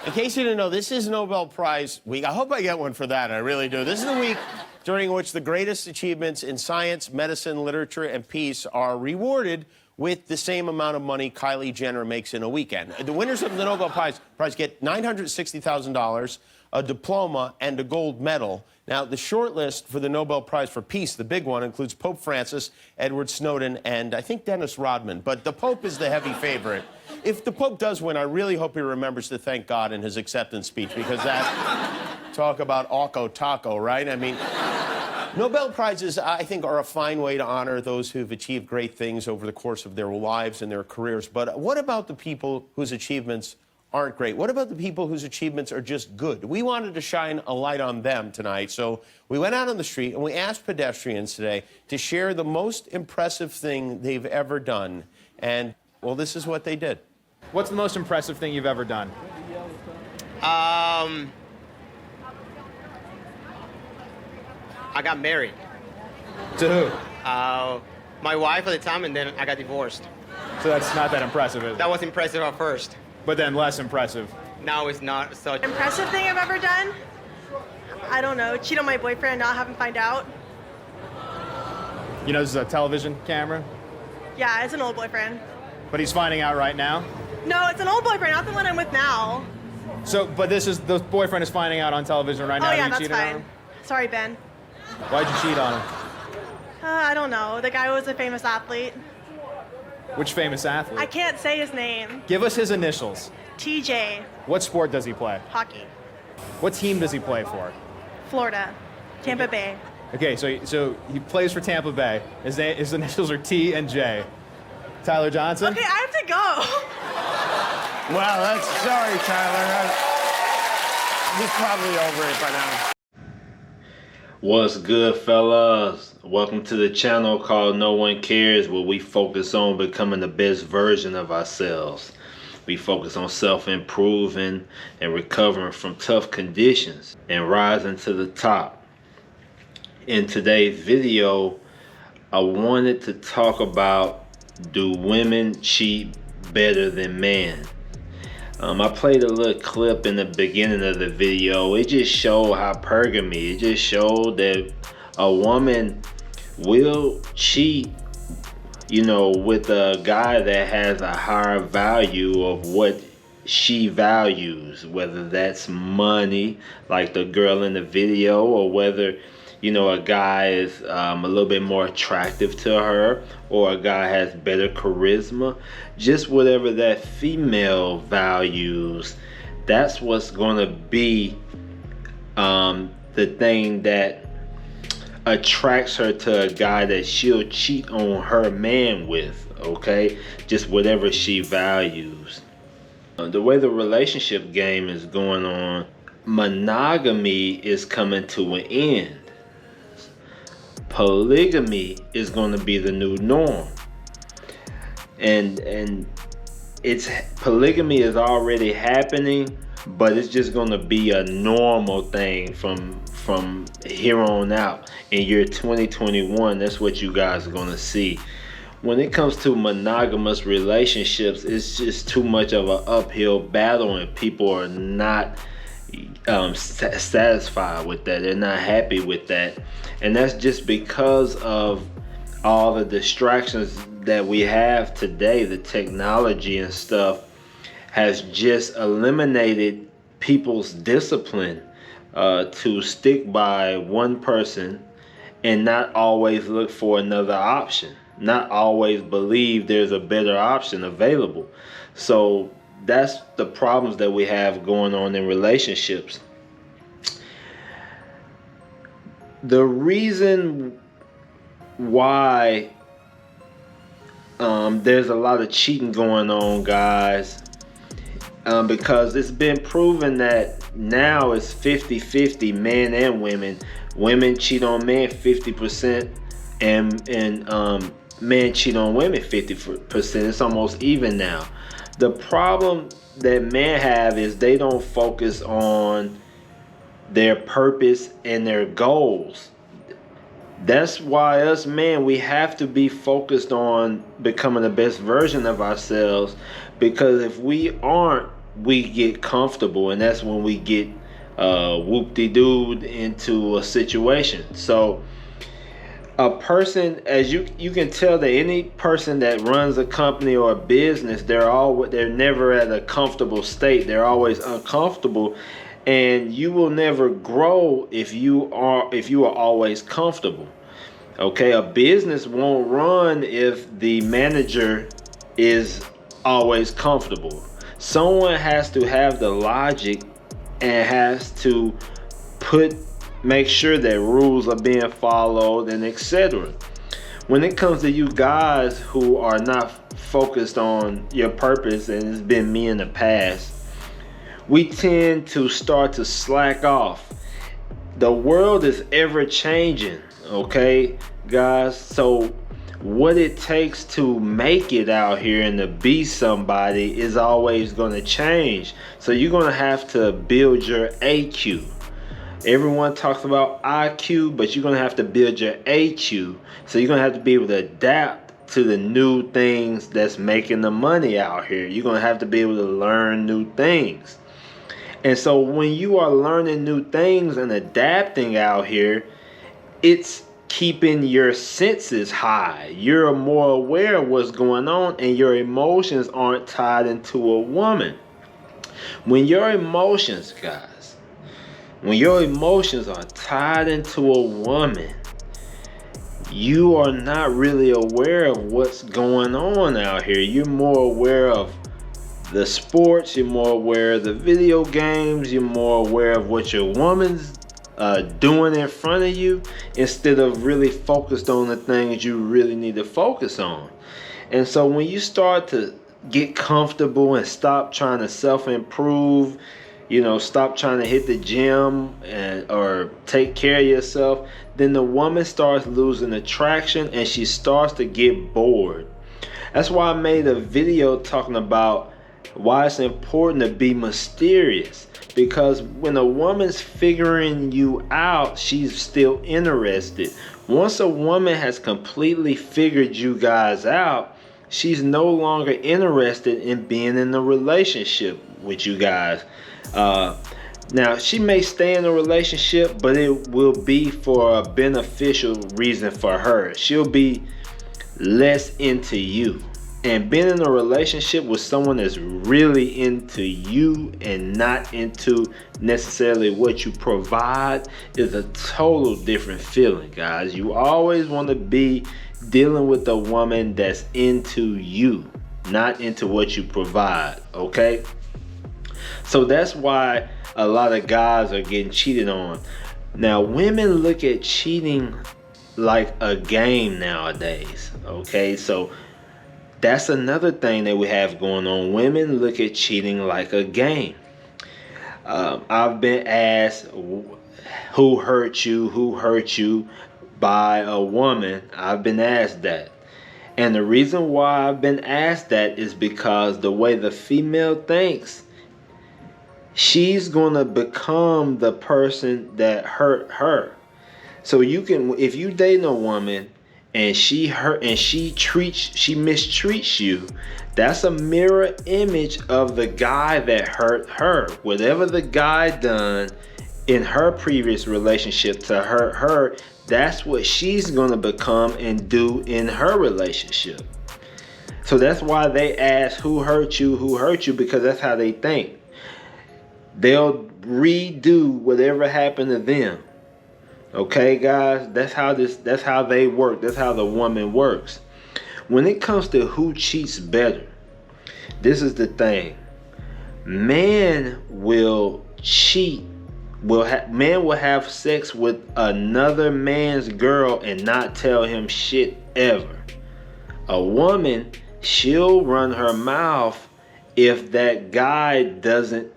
In case you didn't know, this is Nobel Prize week. I hope I get one for that. I really do. This is the week during which the greatest achievements in science, medicine, literature, and peace are rewarded with the same amount of money Kylie Jenner makes in a weekend. The winners of the Nobel Prize get $960,000, a diploma, and a gold medal. Now, the short list for the Nobel Prize for Peace, the big one, includes Pope Francis, Edward Snowden, and I think Dennis Rodman. But the Pope is the heavy favorite. If the Pope does win, I really hope he remembers to thank God in his acceptance speech, because that, talk about Oco Taco, right? I mean, Nobel Prizes, I think, are a fine way to honor those who've achieved great things over the course of their lives and their careers. But what about the people whose achievements aren't great? What about the people whose achievements are just good? We wanted to shine a light on them tonight, so we went out on the street and we asked pedestrians today to share the most impressive thing they've ever done. And, well, this is what they did. What's the most impressive thing you've ever done? I got married. To who? My wife at the time, and then I got divorced. So that's not that impressive, is it? That was impressive at first. But then less impressive. Now it's not such. Impressive thing I've ever done? I don't know. Cheat on my boyfriend and not have him find out. You know, this is a television camera, Yeah, it's an old boyfriend. but he's finding out right now. No, it's an old boyfriend, not the one I'm with now. So, but the boyfriend is finding out on television right now. Oh yeah, you that's cheated on fine. him? Sorry, Ben. Why'd you cheat on him? I don't know. The guy was a famous athlete. Which famous athlete? I can't say his name. Give us his initials. TJ. What sport does he play? Hockey. What team does he play for? Florida. Tampa Bay. Okay, so he plays for Tampa Bay. His initials are T and J. Tyler Johnson? Okay, I have to go. Well, that's sorry, Tyler. He's probably over it by now. What's good, fellas? Welcome to the channel called No One Cares, where we focus on becoming the best version of ourselves. We focus on self-improving and recovering from tough conditions and rising to the top. In today's video, I wanted to talk about, do women cheat better than men? I played a little clip in the beginning of the video. It just showed hypergamy. It just showed that a woman will cheat, you know, with a guy that has a higher value of what she values, whether that's money, like the girl in the video, or whether, you know, a guy is a little bit more attractive to her, or a guy has better charisma. Just whatever that female values, that's what's gonna be the thing that attracts her to a guy that she'll cheat on her man with, okay? Just whatever she values. The way the relationship game is going on, monogamy is coming to an end. Polygamy is going to be the new norm, and polygamy is already happening, but it's just going to be a normal thing from here on out. In year 2021, that's what you guys are going to see. When it comes to monogamous relationships, it's just too much of an uphill battle, and people are not satisfied with that. They're not happy with that, and that's just because of all the distractions that we have today. The technology and stuff has just eliminated people's discipline to stick by one person and not always look for another option, not always believe there's a better option available. So that's the problems that we have going on in relationships. The reason why there's a lot of cheating going on, guys, because it's been proven that now it's 50-50, men and women. Women cheat on men 50%, and men cheat on women 50%. It's almost even now. The problem that men have is they don't focus on their purpose and their goals. That's why us men, we have to be focused on becoming the best version of ourselves, because if we aren't, we get comfortable, and that's when we get whoop-de-doo into a situation. So a person, as you can tell that any person that runs a company or a business, they're never at a comfortable state. They're always uncomfortable, and you will never grow if you are always comfortable. Okay, a business won't run if the manager is always comfortable. Someone has to have the logic and has to make sure that rules are being followed and etc. When it comes to you guys who are not focused on your purpose, and it's been me in the past, we tend to start to slack off. The world is ever changing, okay, guys? So what it takes to make it out here and to be somebody is always going to change. So you're going to have to build your AQ. Everyone talks about IQ, but you're going to have to build your AQ. So you're going to have to be able to adapt to the new things that's making the money out here. You're going to have to be able to learn new things. And so when you are learning new things and adapting out here, it's keeping your senses high. You're more aware of what's going on, and your emotions aren't tied into a woman. When your emotions, guys, when your emotions are tied into a woman, you are not really aware of what's going on out here. You're more aware of the sports, you're more aware of the video games, you're more aware of what your woman's doing in front of you, instead of really focused on the things you really need to focus on. And so when you start to get comfortable and stop trying to self-improve, stop trying to hit the gym or take care of yourself, then the woman starts losing attraction and she starts to get bored. That's why I made a video talking about why it's important to be mysterious. Because when a woman's figuring you out, she's still interested. Once a woman has completely figured you guys out, she's no longer interested in being in a relationship with you guys. Now, she may stay in a relationship, but it will be for a beneficial reason for her. She'll be less into you. And being in a relationship with someone that's really into you and not into necessarily what you provide is a total different feeling, guys. You always want to be dealing with a woman that's into you, not into what you provide, okay? So that's why a lot of guys are getting cheated on. Now, women look at cheating like a game nowadays, okay? So that's another thing that we have going on. Women look at cheating like a game. I've been asked, who hurt you by a woman? I've been asked that. And the reason why I've been asked that is because the way the female thinks, she's going to become the person that hurt her. So if you date a woman and she mistreats you, that's a mirror image of the guy that hurt her. Whatever the guy done in her previous relationship to hurt her, that's what she's gonna become and do in her relationship. So that's why they ask who hurt you, because that's how they think. They'll redo whatever happened to them. Okay, guys, that's how they work. That's how the woman works. When it comes to who cheats better, this is the thing. Man will cheat. Man will have sex with another man's girl and not tell him shit ever. A woman, she'll run her mouth if that guy doesn't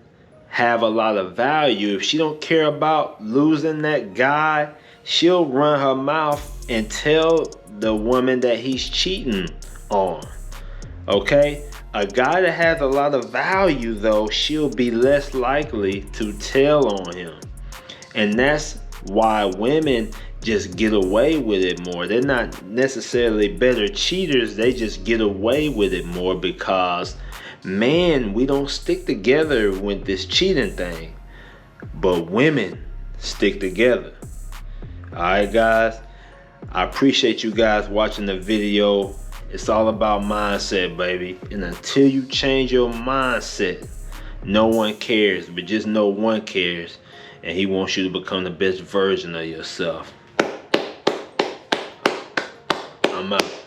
have a lot of value. If she don't care about losing that guy, she'll run her mouth and tell the woman that he's cheating on. Okay? A guy that has a lot of value, though, she'll be less likely to tell on him. And that's why women just get away with it more. They're not necessarily better cheaters. They just get away with it more because Man, we don't stick together with this cheating thing, but women stick together. All right, guys. I appreciate you guys watching the video. It's all about mindset, baby. And until you change your mindset, no one cares. But just know one cares, and he wants you to become the best version of yourself. I'm out.